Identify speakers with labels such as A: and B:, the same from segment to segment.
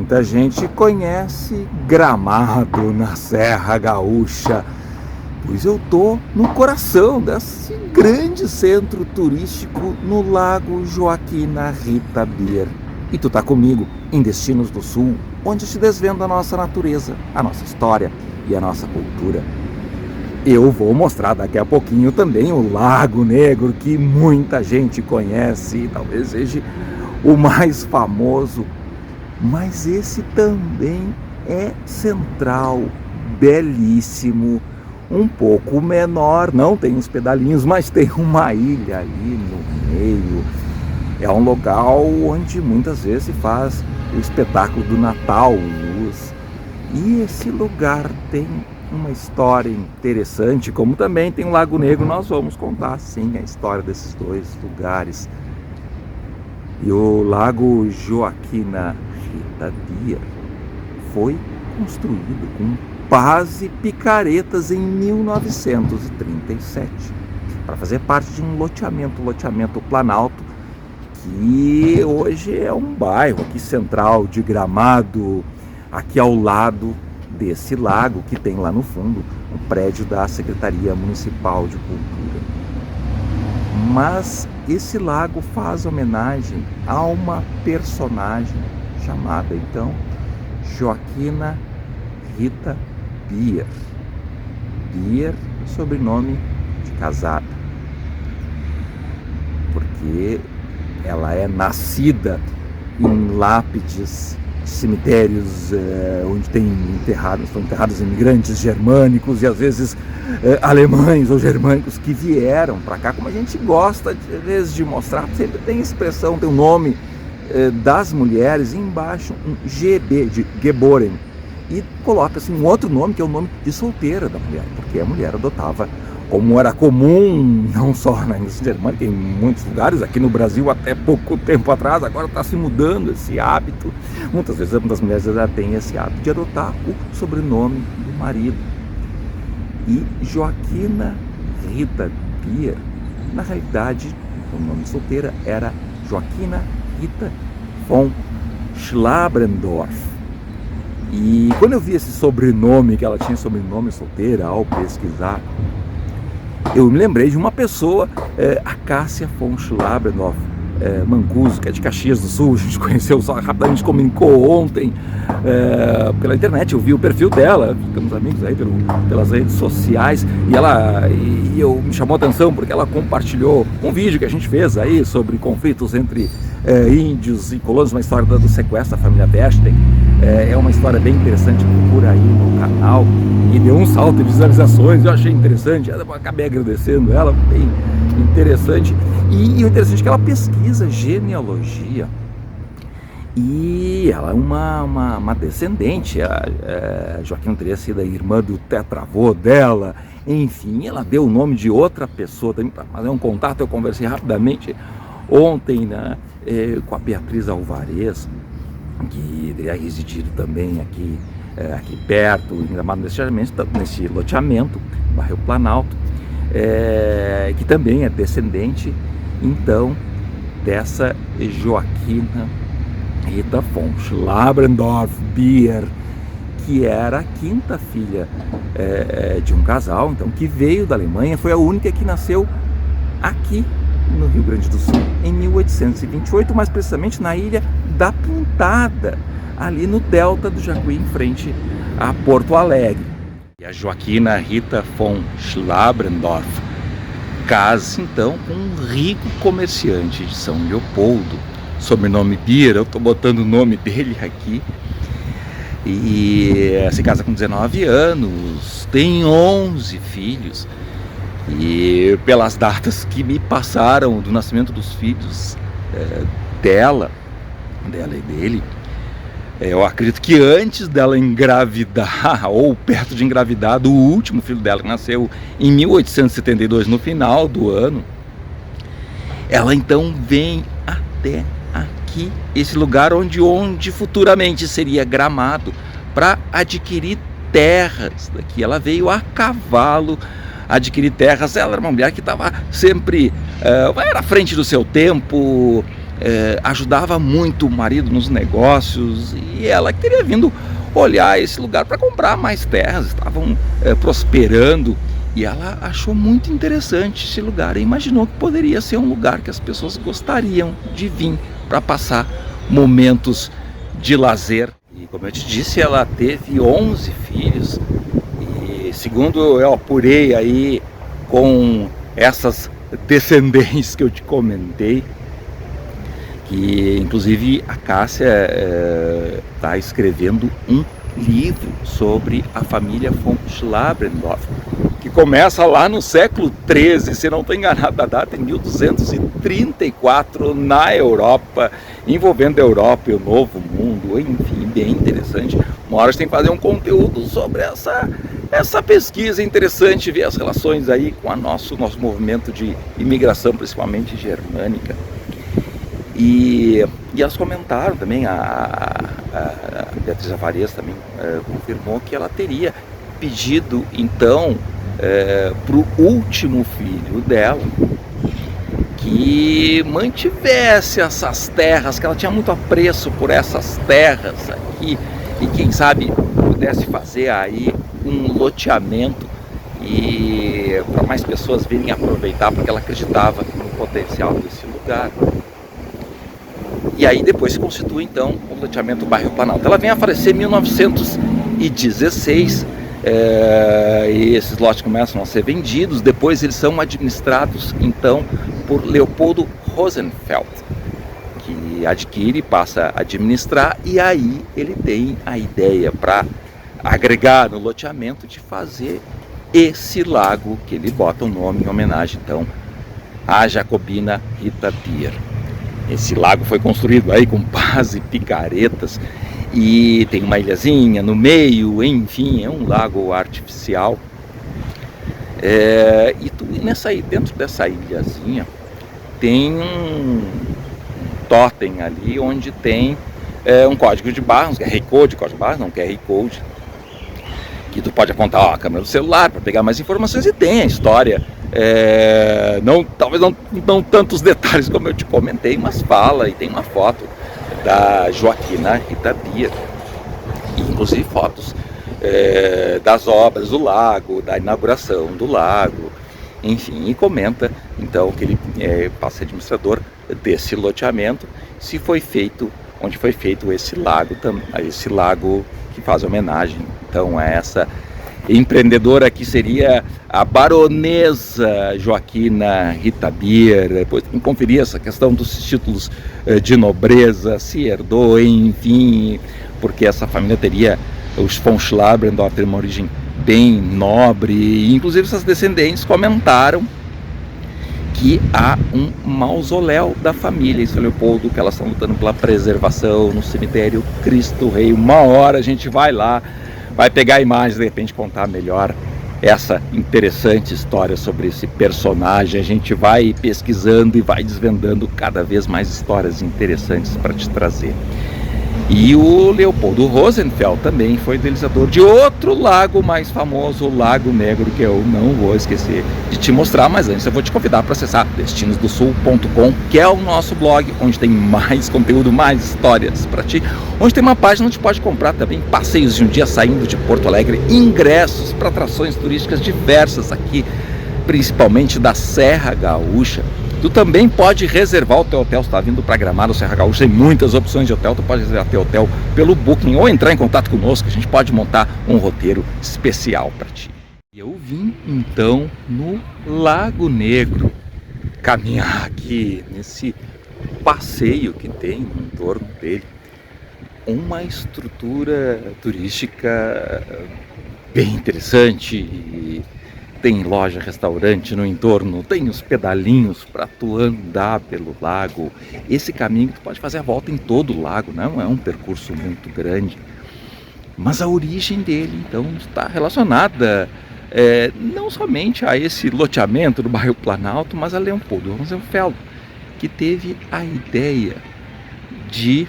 A: muita gente conhece Gramado, na Serra Gaúcha, pois eu tô no coração desse grande centro turístico no Lago Joaquina Rita Bier. E tu tá comigo em Destinos do Sul, onde eu te desvendo a nossa natureza, a nossa história e a nossa cultura. Eu vou mostrar daqui a pouquinho também o Lago Negro, que muita gente conhece, talvez seja o mais famoso, mas esse também é central, belíssimo, um pouco menor, não tem uns pedalinhos, mas tem uma ilha ali no meio. É um local onde muitas vezes se faz o espetáculo do Natal, luz. E esse lugar tem uma história interessante, como também tem o Lago Negro. Nós vamos contar sim a história desses dois lugares. E o Lago Joaquina Rita Bier foi construído com pás e picaretas em 1937 para fazer parte de um loteamento Planalto, que hoje é um bairro aqui central de Gramado, aqui ao lado desse lago, que tem lá no fundo um prédio da Secretaria Municipal de Cultura. Mas esse lago faz homenagem a uma personagem chamada então Joaquina Rita Bier. Bier, sobrenome de casada, porque ela é nascida em lápides, cemitérios onde estão enterrados imigrantes germânicos e às vezes alemães ou germânicos que vieram para cá, como a gente gosta às vezes de mostrar, sempre tem expressão, tem o nome das mulheres, e embaixo um GB de Geboren, e coloca-se um outro nome que é o nome de solteira da mulher, porque a mulher adotava, como era comum, não só na indústria germânica, em muitos lugares, aqui no Brasil até pouco tempo atrás, agora está se mudando esse hábito. Muitas vezes muitas mulheres já têm esse hábito de adotar o sobrenome do marido. E Joaquina Rita Bier, na realidade, o nome de solteira era Joaquina Rita von Schlabrendorf. E quando eu vi esse sobrenome, que ela tinha sobrenome solteira, ao pesquisar, eu me lembrei de uma pessoa, a Cássia von Schlabrendorf Mancuso, que é de Caxias do Sul. A gente conheceu só rapidamente, comunicou ontem pela internet. Eu vi o perfil dela, ficamos amigos aí pelas redes sociais, e eu me chamou a atenção porque ela compartilhou um vídeo que a gente fez aí sobre conflitos entre índios e colonos, uma história do sequestro da família Westen. É uma história bem interessante, procura aí no canal, e deu um salto de visualizações. Eu achei interessante, eu acabei agradecendo ela, bem interessante. E o interessante é que ela pesquisa genealogia, e ela é uma descendente. A Joaquina teria sido a irmã do tetravô dela. Enfim, ela deu o nome de outra pessoa também para fazer um contato. Eu conversei rapidamente ontem, né, com a Beatriz Alvarez, que teria residido também aqui perto, nesse loteamento, bairro Planalto, que também é descendente, então, dessa Joaquina Rita von Schlabrendorf Bier, que era a quinta filha de um casal, então, que veio da Alemanha. Foi a única que nasceu aqui no Rio Grande do Sul, em 1828, mais precisamente na Ilha da Pintada, ali no delta do Jacuí, em frente a Porto Alegre. E a Joaquina Rita von Schlabrendorf casa então com um rico comerciante de São Leopoldo, sobrenome Bier. Eu estou botando o nome dele aqui. E se casa com 19 anos, tem 11 filhos. E pelas datas que me passaram do nascimento dos filhos dela e dele, eu acredito que antes dela engravidar, ou perto de engravidar, do último filho dela, que nasceu em 1872, no final do ano, ela então vem até aqui, esse lugar onde futuramente seria Gramado, para adquirir terras. Daqui ela veio a cavalo adquirir terras. Ela era uma mulher que estava sempre era à frente do seu tempo, ajudava muito o marido nos negócios, e ela teria vindo olhar esse lugar para comprar mais terras, estavam prosperando, e ela achou muito interessante esse lugar e imaginou que poderia ser um lugar que as pessoas gostariam de vir para passar momentos de lazer. E como eu te disse, ela teve 11 filhos, e segundo eu apurei aí com essas descendentes que eu te comentei, que inclusive a Cássia está escrevendo um livro sobre a família von Schlabrendorff, que começa lá no século XIII, se não estou enganado, a data em 1234, na Europa, envolvendo a Europa e o Novo Mundo, enfim, bem interessante. Uma hora a gente tem que fazer um conteúdo sobre essa pesquisa, interessante ver as relações aí com nosso movimento de imigração, principalmente germânica. E elas comentaram também, a Beatriz Avarias também confirmou que ela teria pedido então para o último filho dela que mantivesse essas terras, que ela tinha muito apreço por essas terras aqui, e quem sabe pudesse fazer aí um loteamento e para mais pessoas virem aproveitar, porque ela acreditava no potencial desse lugar. E aí depois se constitui então o loteamento Bairro Planalto. Ela vem a falecer em 1916, e esses lotes começam a ser vendidos. Depois eles são administrados então por Leopoldo Rosenfeld, que adquire, passa a administrar, e aí ele tem a ideia para agregar no loteamento de fazer esse lago, que ele bota o nome em homenagem então à Jacobina Rita Bier. Esse lago foi construído aí com pás e picaretas, e tem uma ilhazinha no meio, enfim, é um lago artificial. E dentro dessa ilhazinha tem um totem ali, onde tem um código de barras, um QR Code, código de barras, não, QR Code, que tu pode apontar a câmera do celular para pegar mais informações, e tem a história. Talvez não tantos detalhes como eu te comentei, mas fala, e tem uma foto da Joaquina Rita Bier, e inclusive fotos das obras do lago, da inauguração do lago, enfim, e comenta então que ele passa a ser administrador desse loteamento, onde foi feito esse lago que faz homenagem então a essa empreendedora, que seria a baronesa Joaquina Rita Bier. Depois tem que conferir essa questão dos títulos de nobreza, se herdou, enfim, porque essa família teria, os von Schlabrendorff teriam uma origem bem nobre, e inclusive essas descendentes comentaram que há um mausoléu da família, isso é Leopoldo, que elas estão lutando pela preservação no cemitério Cristo Rei. Uma hora a gente vai lá, vai pegar imagens, de repente contar melhor essa interessante história sobre esse personagem. A gente vai pesquisando e vai desvendando cada vez mais histórias interessantes para te trazer. E o Leopoldo Rosenfeld também foi idealizador de outro lago mais famoso, o Lago Negro, que eu não vou esquecer de te mostrar, mas antes eu vou te convidar para acessar destinosdosul.com, que é o nosso blog, onde tem mais conteúdo, mais histórias para ti, onde tem uma página onde pode comprar também passeios de um dia saindo de Porto Alegre, ingressos para atrações turísticas diversas aqui, principalmente da Serra Gaúcha. Tu também pode reservar o teu hotel. Se está vindo para Gramado, Serra Gaúcha, tem muitas opções de hotel. Tu pode reservar teu hotel pelo Booking ou entrar em contato conosco. A gente pode montar um roteiro especial para ti. Eu vim então no Lago Negro, caminhar aqui nesse passeio que tem em torno dele, uma estrutura turística bem interessante. Tem loja, restaurante no entorno, tem os pedalinhos para tu andar pelo lago. Esse caminho tu pode fazer a volta em todo o lago, não é um percurso muito grande. Mas a origem dele, então, está relacionada não somente a esse loteamento do bairro Planalto, mas a Leopoldo Rosenfeld, que teve a ideia de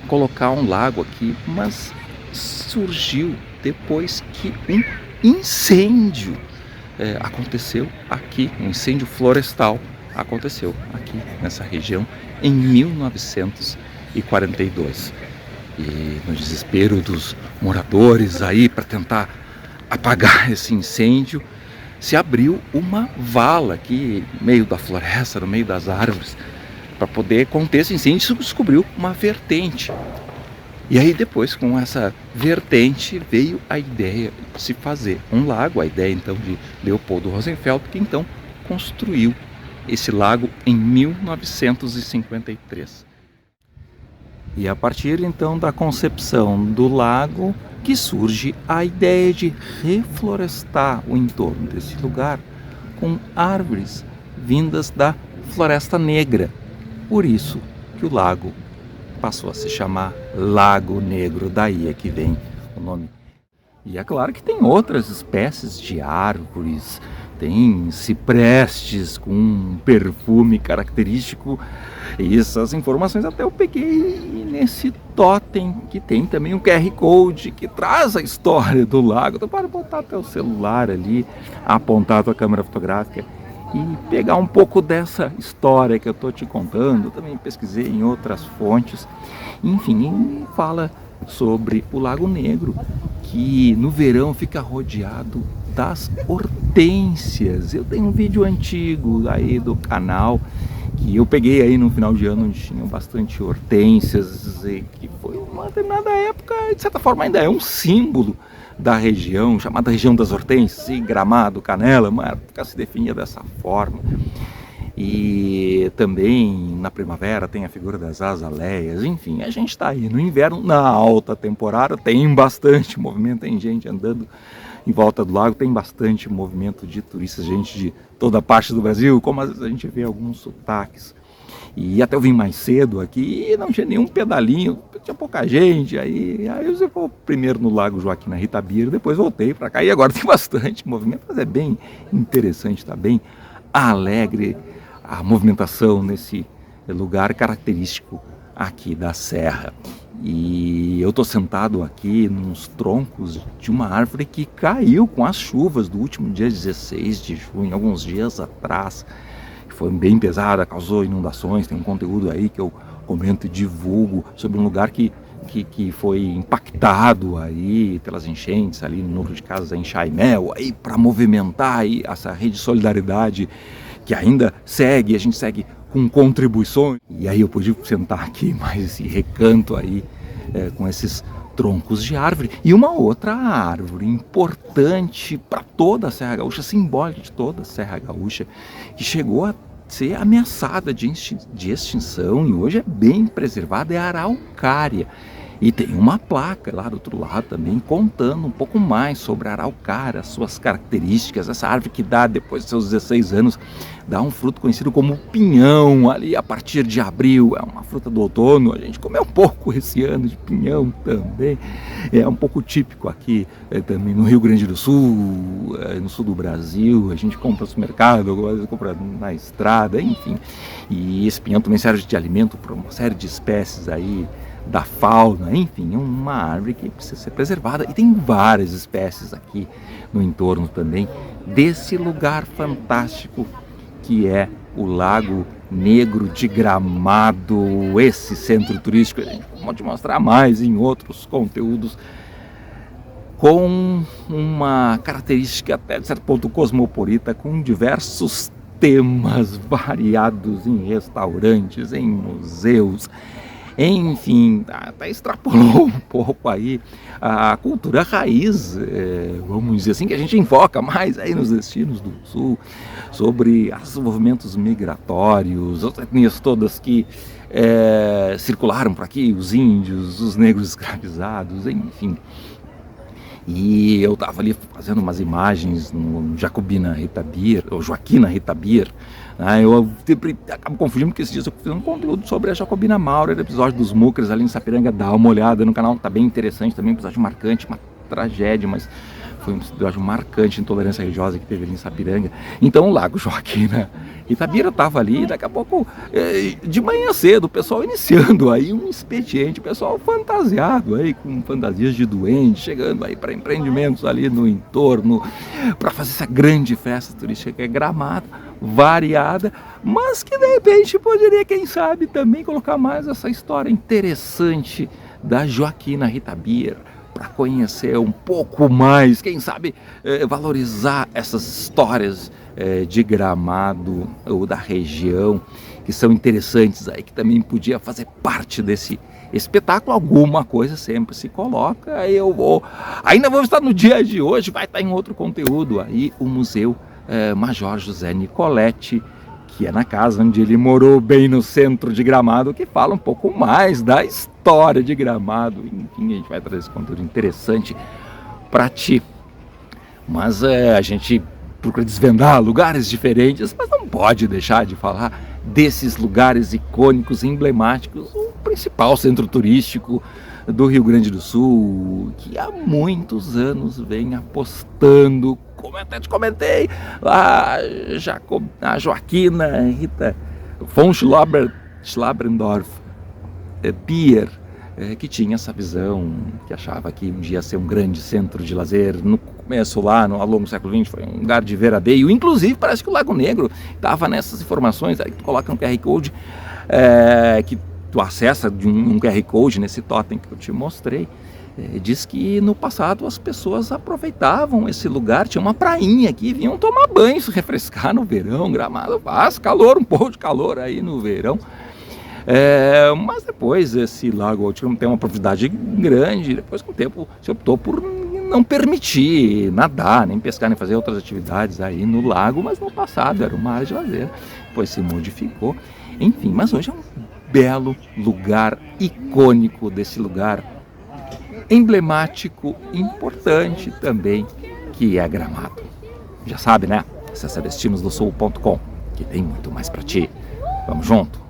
A: colocar um lago aqui, mas surgiu depois que um incêndio aconteceu aqui, um incêndio florestal aconteceu aqui nessa região em 1942. E no desespero dos moradores aí para tentar apagar esse incêndio, se abriu uma vala aqui no meio da floresta, no meio das árvores, para poder conter esse incêndio. Se descobriu uma vertente. E aí depois, com essa vertente, veio a ideia de se fazer um lago, a ideia então de Leopoldo Rosenfeld, que então construiu esse lago em 1953. E a partir então da concepção do lago que surge a ideia de reflorestar o entorno desse lugar com árvores vindas da Floresta Negra. Por isso que o lago passou a se chamar Lago Negro, daí é que vem o nome. E é claro que tem outras espécies de árvores, tem ciprestes com um perfume característico, e essas informações até eu peguei nesse totem, que tem também um QR Code que traz a história do lago. Então pode botar teu celular ali, apontar a tua câmera fotográfica e pegar um pouco dessa história que eu estou te contando. Também pesquisei em outras fontes. Enfim, fala sobre o Lago Negro, que no verão fica rodeado das hortênsias. Eu tenho um vídeo antigo aí do canal que eu peguei aí no final de ano, onde tinham bastante hortênsias, e que foi uma determinada época, de certa forma ainda é um símbolo da região, chamada região das hortênsias, e Gramado, Canela, uma época se definia dessa forma. E também na primavera tem a figura das azaleias. Enfim, a gente está aí no inverno, na alta temporada, tem bastante movimento, tem gente andando em volta do lago, tem bastante movimento de turistas, gente de toda parte do Brasil, como às vezes a gente vê alguns sotaques. E até eu vim mais cedo aqui e não tinha nenhum pedalinho, tinha pouca gente. Aí eu vou primeiro no Lago Joaquim na Rita Bir, depois voltei para cá e agora tem bastante movimento, mas é bem interessante, está bem alegre a movimentação nesse lugar característico aqui da Serra. E eu estou sentado aqui nos troncos de uma árvore que caiu com as chuvas do último dia 16 de junho, alguns dias atrás. Foi bem pesada, causou inundações. Tem um conteúdo aí que eu comento e divulgo sobre um lugar que foi impactado aí pelas enchentes ali no núcleo de casas em Chaimel, aí para movimentar aí essa rede de solidariedade que ainda segue, a gente segue com contribuições. E aí eu pude sentar aqui mais esse recanto aí com esses troncos de árvore. E uma outra árvore importante para toda a Serra Gaúcha, simbólica de toda a Serra Gaúcha, que chegou a ser ameaçada de extinção e hoje é bem preservada, é a araucária. E tem uma placa lá do outro lado também contando um pouco mais sobre a araucária, suas características. Essa árvore que dá, depois dos seus 16 anos, dá um fruto conhecido como pinhão, ali a partir de abril. É uma fruta do outono, a gente comeu um pouco esse ano de pinhão também. É um pouco típico aqui também no Rio Grande do Sul, no sul do Brasil. A gente compra no supermercado, às vezes compra na estrada, enfim. E esse pinhão também serve de alimento para uma série de espécies aí da fauna, enfim, é uma árvore que precisa ser preservada. E tem várias espécies aqui no entorno também desse lugar fantástico que é o Lago Negro de Gramado, esse centro turístico. A gente pode mostrar mais em outros conteúdos, com uma característica até de certo ponto cosmopolita, com diversos temas variados em restaurantes, em museus. Enfim, até extrapolou um pouco aí a cultura raiz, vamos dizer assim, que a gente enfoca mais aí nos destinos do sul, sobre os movimentos migratórios, as etnias todas que circularam por aqui, os índios, os negros escravizados, enfim. E eu estava ali fazendo umas imagens no Jacobina Rita Bir, ou Joaquina Rita Bir. Eu sempre acabo confundindo, porque esses dias eu fiz um conteúdo sobre a Jacobina Maurer, episódio dos Mucras ali em Sapiranga. Dá uma olhada no canal, tá bem interessante também, um episódio marcante, uma tragédia, mas foi um episódio marcante de intolerância religiosa que teve ali em Sapiranga. Então o Lago Joaquina Itabira estava ali, daqui a pouco, de manhã cedo, o pessoal iniciando aí um expediente, o pessoal fantasiado aí, com fantasias de doente, chegando aí para empreendimentos ali no entorno, para fazer essa grande festa turística que é Gramado, variada, mas que de repente poderia, quem sabe, também colocar mais essa história interessante da Joaquina Itabira, para conhecer um pouco mais, quem sabe valorizar essas histórias de Gramado ou da região, que são interessantes aí, que também podia fazer parte desse espetáculo. Alguma coisa sempre se coloca, aí ainda vou estar no dia de hoje, vai estar em outro conteúdo aí, o Museu Major José Nicoletti, que é na casa onde ele morou, bem no centro de Gramado, que fala um pouco mais da história de Gramado. Enfim, a gente vai trazer esse conteúdo interessante para ti. Mas a gente procura desvendar lugares diferentes, mas não pode deixar de falar desses lugares icônicos, emblemáticos, o principal centro turístico do Rio Grande do Sul, que há muitos anos vem apostando, como eu até te comentei, a Joaquina Rita von Schlabrendorf Pier, que tinha essa visão, que achava que um dia ia ser um grande centro de lazer. No começo lá, ao longo do século XX, foi um lugar de veraneio. Inclusive, parece que o Lago Negro estava nessas informações, aí que tu coloca no QR Code, que tu acessa de um QR Code nesse totem que eu te mostrei. Diz que no passado as pessoas aproveitavam esse lugar, tinha uma prainha aqui, vinham tomar banho, se refrescar no verão. Gramado faz calor, um pouco de calor aí no verão. Mas depois esse lago tem uma profundidade grande. Depois, com o tempo, se optou por não permitir nadar, nem pescar, nem fazer outras atividades aí no lago. Mas no passado era uma área de lazer, depois se modificou. Enfim, mas hoje é um belo lugar icônico, desse lugar emblemático, importante também, que é Gramado. Já sabe, né? Acesse destinosdosul.com, que tem muito mais para ti. Vamos junto!